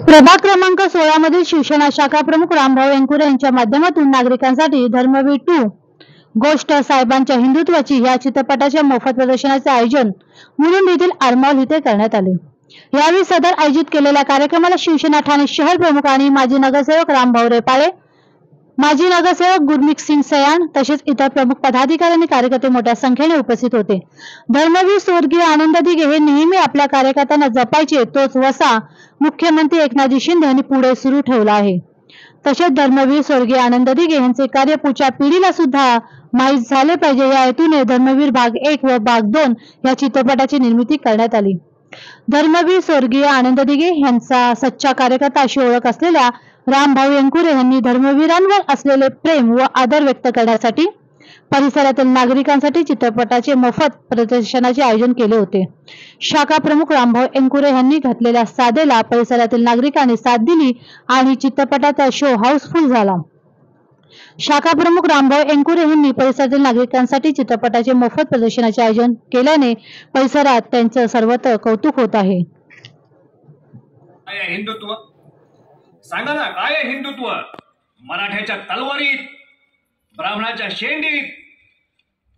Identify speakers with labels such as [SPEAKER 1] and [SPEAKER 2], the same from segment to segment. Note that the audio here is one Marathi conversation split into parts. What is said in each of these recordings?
[SPEAKER 1] प्रभाग क्रमांक 16 मधील शिवसेना शाखा प्रमुख रामभाऊ एंकुरे यांच्या माध्यमातून नागरिकांसाठी धर्मवीर 2 गोष्ट साहेबांच्या हिंदुत्वाची या चित्रपटाच्या मोफत प्रदर्शनाचे आयोजन मुलुंड येथील आरमाल इथे करण्यात आले। यावेळी सदर आयोजित केलेल्या कार्यक्रमाला शिवसेना ठाणे शहर प्रमुख आणि माजी नगरसेवक रामभाऊ रेपाळे, माजी नगरसेवक गुरमीत सिंग सयान तसेच इतर प्रमुख पदाधिकारी आणि कार्यकर्ते मोठ्या संख्येने उपस्थित होते। धर्मवीर स्वर्गीय आनंद दिघे हे नेहमी आपल्या कार्यकर्त्यांना जपायचे तोच वसा मुख्यमंत्री एकनाथ शिंदे यांनी पुढे सुरू ठेवला आहे। तसेच धर्मवीर स्वर्गीय आनंद दिघे यांचे कार्य पुढच्या पिढीला सुद्धा माहीत झाले पाहिजे या हेतूने धर्मवीर भाग 1 व भाग 2 या चित्रपटाची निर्मिती करण्यात आली। धर्मवीर स्वर्गीय आनंद दिघे यांचा सच्चा कार्यकर्ता अशी ओळख असलेल्या रामभाऊ एंकुरे यांनी धर्मवीरांवर असलेले प्रेम व आदर व्यक्त करण्यासाठी परिसरातील नागरिकांसाठी चित्रपटाचे मोफत प्रदर्शनाचे आयोजन केले होते। शाखा प्रमुख रामभाऊ एंकुरे यांनी घातलेल्या सादेला परिसरातील नागरिकांनी साथ दिली आणि चित्रपटाचा शो हाऊसफुल झाला। शाखा प्रमुख रामभाऊ एंकुरे यांनी परिसरातील नागरिकांसाठी चित्रपटाचे मोफत प्रदर्शनाचे आयोजन केल्याने परिसरात त्यांचे सर्वत्र कौतुक होत आहे।
[SPEAKER 2] हिंदुत्व सांगा ना, काय आहे हिंदुत्व? मराठ्याच्या तलवारीत, ब्राह्मणाच्या शेंडीत,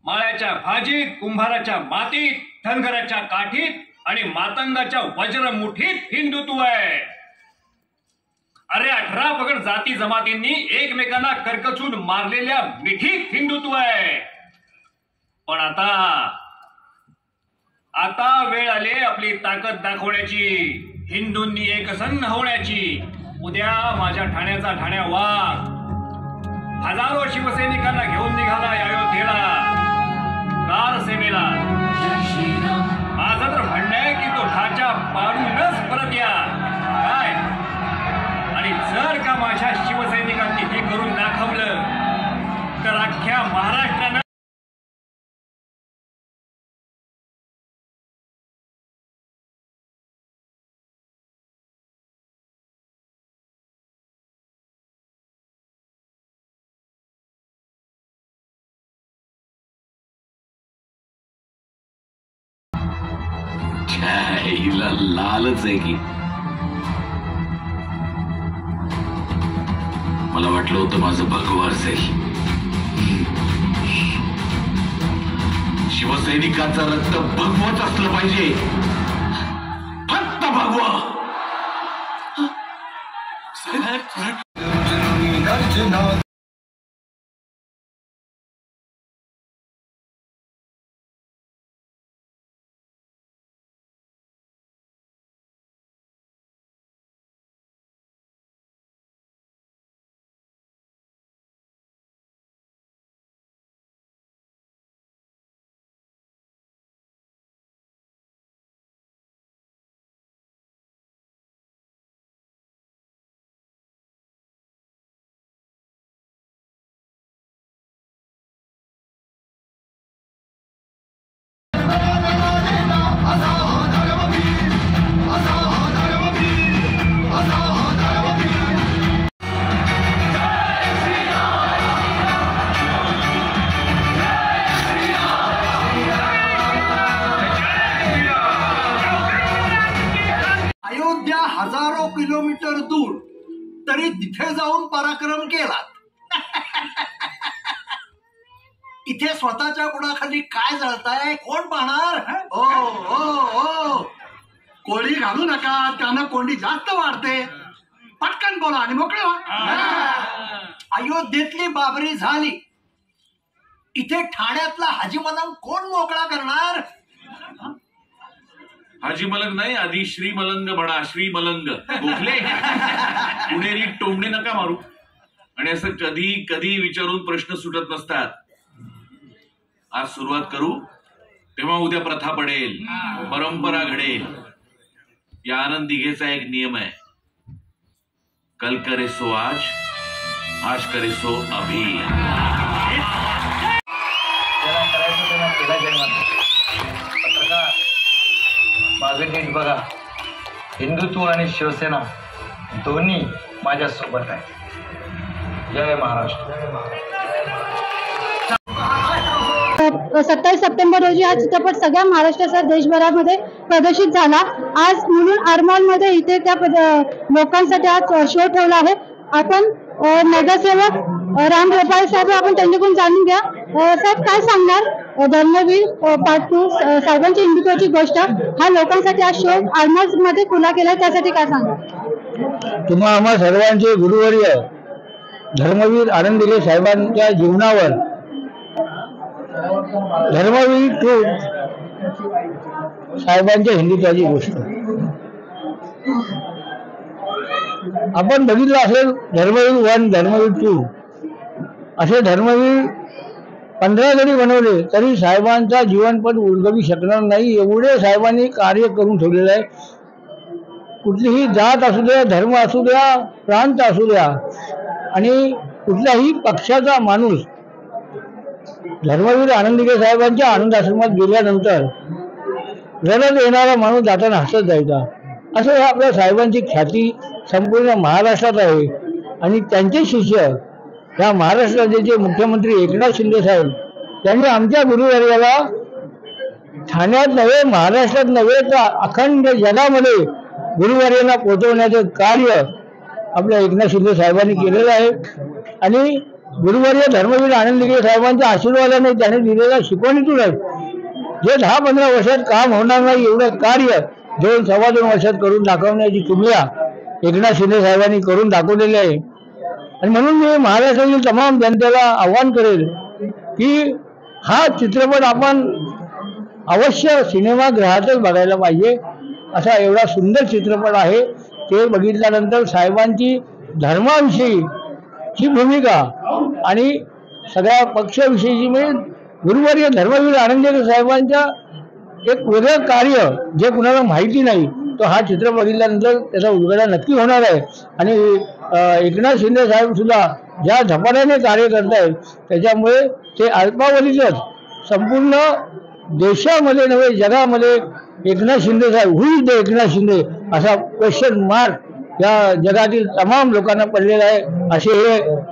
[SPEAKER 2] माळ्याच्या भाजीत, कुंभाराच्या मातीत, धनगराच्या काठीत आणि मातंगाच्या वज्रमुठीत हिंदुत्व आहे। अरे 18 पगड जाती जमातींनी एकमेकांना करकचून मारलेल्या मिठीत हिंदुत्व आहे। पण आता वेळ आली आपली ताकद दाखवण्याची, हिंदूंनी एकसंध होण्याची। उद्या माझ्या ठाण्याचा ठाण्या वाघ हजारो शिवसैनिकांना घेऊन निघाला अयोध्येला कार सेवेला। माझं तर म्हणणं आहे की तो ढाचा पाडूनच परत या काय। आणि जर का माझ्या शिवसैनिकांनी हे करून दाखवलं तर अख्ख्या महाराष्ट्रानं
[SPEAKER 3] लालच आहे की मला वाटलं होतं माझं भगवा असेल। शिवसैनिकाचं रक्त भगवत असलं पाहिजे, फक्त भगवा।
[SPEAKER 4] हजारो किलोमीटर दूर तरी तिथे जाऊन पराक्रम केला। इथे स्वतःच्या गुणाखाली काय जळताय कोण पाहणार? ओ ओ ओ कोळी घालू नका, त्यानं कोंडी जास्त वाढते। पटकन बोला आणि मोकळे व्हा। अयोध्येतली बाबरी झाली, इथे ठाण्यातला हाजी मलंग कोण मोकळा करणार?
[SPEAKER 3] हाजी मलंग नाही, आधी श्री मलंग म्हणा, श्री मलंग गोखले। पुणेरी टोमणे नका मारू। आणि असं कधी कधी विचारून प्रश्न सुटत नसतात। आज सुरुवात करू तेव्हा उद्या प्रथा पडेल, परंपरा घडेल। या आनंद दिघेचा एक नियम आहे, कल करे सो आज, आज करे सो अभी।
[SPEAKER 5] माझं नीट बघा, हिंदुत्व आणि शिवसेना दोन्ही माझ्या सोबत आहे। जय महाराष्ट्र।
[SPEAKER 1] 27 सप्टेंबर रोजी हा चित्रपट सगळ्या महाराष्ट्रासह देशभरामध्ये प्रदर्शित झाला. आज मुलुंड आरमॉल मध्ये इथे त्या लोकांसाठी आज शो ठेवला आहे. आपण नगरसेवक राम गोपाळ साहेब आपण त्यांच्याकडून जाणून घ्या. साहेब काय सांगणार धर्मवीर पार्ट 2 साहेबांची हिंदुत्वाची गोष्ट हा लोकांसाठी आज शो आरमॉल मध्ये खुला केला, त्यासाठी काय सांगणार?
[SPEAKER 5] तुम्हा आम्हा सर्वांचे गुरुवर्य धर्मवीर आनंद दिघे साहेबांच्या जीवनावर धर्मवीर 2 साहेबांच्या हिंदुत्वाची गोष्ट आपण बघितलं असेल. धर्मवीर 1 धर्मवीर 2 असे धर्मवीर 15 जरी बनवले तरी साहेबांचा जीवनपट उलगडू शकणार नाही, एवढे साहेबांनी कार्य करून ठेवलेलं आहे. कुठलीही जात असू द्या, धर्म असू द्या, प्रांत असू द्या आणि कुठल्याही पक्षाचा माणूस धर्मवीर आनंद दिघे साहेबांच्या आनंद आश्रमात गेल्यानंतर रडत येणारा माणूस जाताना हसत जायचा. असं आपल्या साहेबांची ख्याती संपूर्ण महाराष्ट्रात आहे. आणि त्यांचे शिष्य या महाराष्ट्र राज्याचे मुख्यमंत्री एकनाथ शिंदे साहेब त्यांनी आमच्या गुरुवर्याला ठाण्यात नव्हे, महाराष्ट्रात नव्हे तर अखंड जगामध्ये गुरुवर्यांना पोहोचवण्याचं कार्य आपल्या एकनाथ शिंदे साहेबांनी केलेलं आहे. आणि गुरुवर्य धर्मवीर आनंद दिघे साहेबांच्या आशीर्वादाने त्यांनी दिलेल्या शिकवणीतूनच जे 10-15 वर्षात काम होणार नाही एवढं कार्य 2-2.25 वर्षात करून दाखवण्याची किमया एकनाथ शिंदे साहेबांनी करून दाखवलेली आहे. आणि म्हणून मी महाराष्ट्रातील तमाम जनतेला आव्हान करेल की हा चित्रपट आपण अवश्य सिनेमागृहातच बघायला पाहिजे. असा एवढा सुंदर चित्रपट आहे. ते बघितल्यानंतर साहेबांची धर्माविषयीची भूमिका आणि सगळ्या पक्षाविषयीची म्हणजे गुरुवर्य धर्मवीर आनंद दिघे साहेबांच्या एक वेगळं कार्य जे कुणाला माहिती नाही तो हा चित्रपट बघितल्यानंतर त्याचा उलगडा नक्की होणार आहे. आणि एकनाथ शिंदे साहेब सुद्धा ज्या झपाट्याने कार्य करत आहेत त्याच्यामुळे ते अल्पावधीतच संपूर्ण देशामध्ये नव्हे जगामध्ये एकनाथ शिंदे साहेब हुई दे एकनाथ शिंदे असा क्वेश्चन मार्क या जगातील तमाम लोकांना पडलेला आहे. असे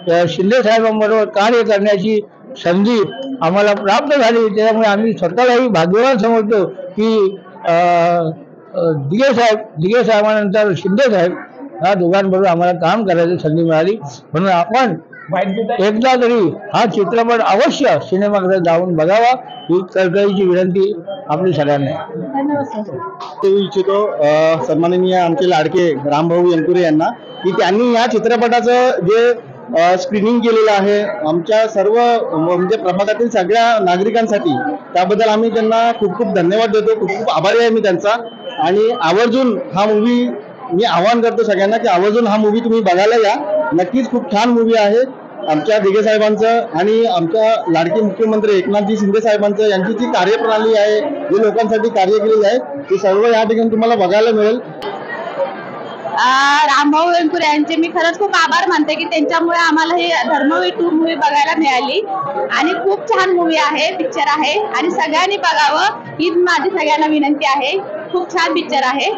[SPEAKER 5] हे शिंदे साहेबांबरोबर कार्य करण्याची संधी आम्हाला प्राप्त झाली. त्यामुळे आम्ही स्वतःलाही भाग्यवान समजतो की दिघे साहेबांनंतर शिंदे साहेब ह्या दोघांबरोबर आम्हाला काम करायची संधी मिळाली. म्हणून आपण एकदा तरी हा चित्रपट अवश्य सिनेमागृहात जाऊन बघावा ही कळकळीची विनंती आपली सगळ्यांना.
[SPEAKER 6] ते इच्छितो सन्माननीय आमचे लाडके रामभाऊ यंकुरे यांना की त्यांनी या चित्रपटाचं जे स्क्रीनिंग केलेलं आहे आमच्या सर्व म्हणजे प्रभागातील सगळ्या नागरिकांसाठी, त्याबद्दल आम्ही त्यांना खूप खूप धन्यवाद देतो. खूप खूप आभारी आहे मी त्यांचा. आणि आवर्जून हा मूवी मी आवाहन करतो सगळ्यांना की आवर्जून हा मूवी तुम्ही बघायला या. नक्कीच खूप छान मूवी आहे. आमच्या दिघे साहेबांचं आणि आमच्या लाडके मुख्यमंत्री एकनाथजी शिंदे साहेबांचं यांची जी कार्यप्रणाली आहे, जे लोकांसाठी कार्य केलेलं आहे ते सर्व या ठिकाणी तुम्हाला बघायला मिळेल.
[SPEAKER 7] रामभाऊ वेंकुरे यांचे मी खरंच खूप आभार मानते की त्यांच्यामुळे आम्हाला ही धर्मवीर 2 मूवी बघायला मिळाली. आणि खूप छान मूवी आहे, पिक्चर आहे आणि सगळ्यांनी बघावं ही माझी सगळ्यांना विनंती आहे. खूप छान पिक्चर आहे.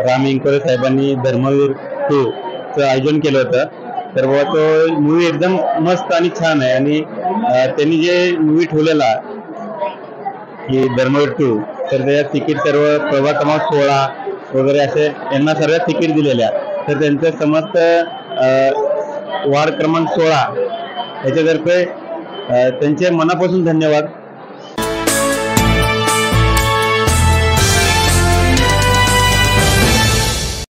[SPEAKER 6] राम यंकुरे साहेबांनी धर्मवीर 2 चं आयोजन केलं होतं. तर तो मूवी एकदम मस्त आणि छान आहे. आणि त्यांनी जे मूवी ठेवलेला की धर्मवीर 2 तर त्याच्या तिकीट सर्व प्रभाग क्रमांक 16 वगैरे असे यांना सर्व तिकीट दिलेल्या. तर त्यांचं समस्त वार्ड क्रमांक 16 याच्यातर्फे त्यांचे मनापासून धन्यवाद.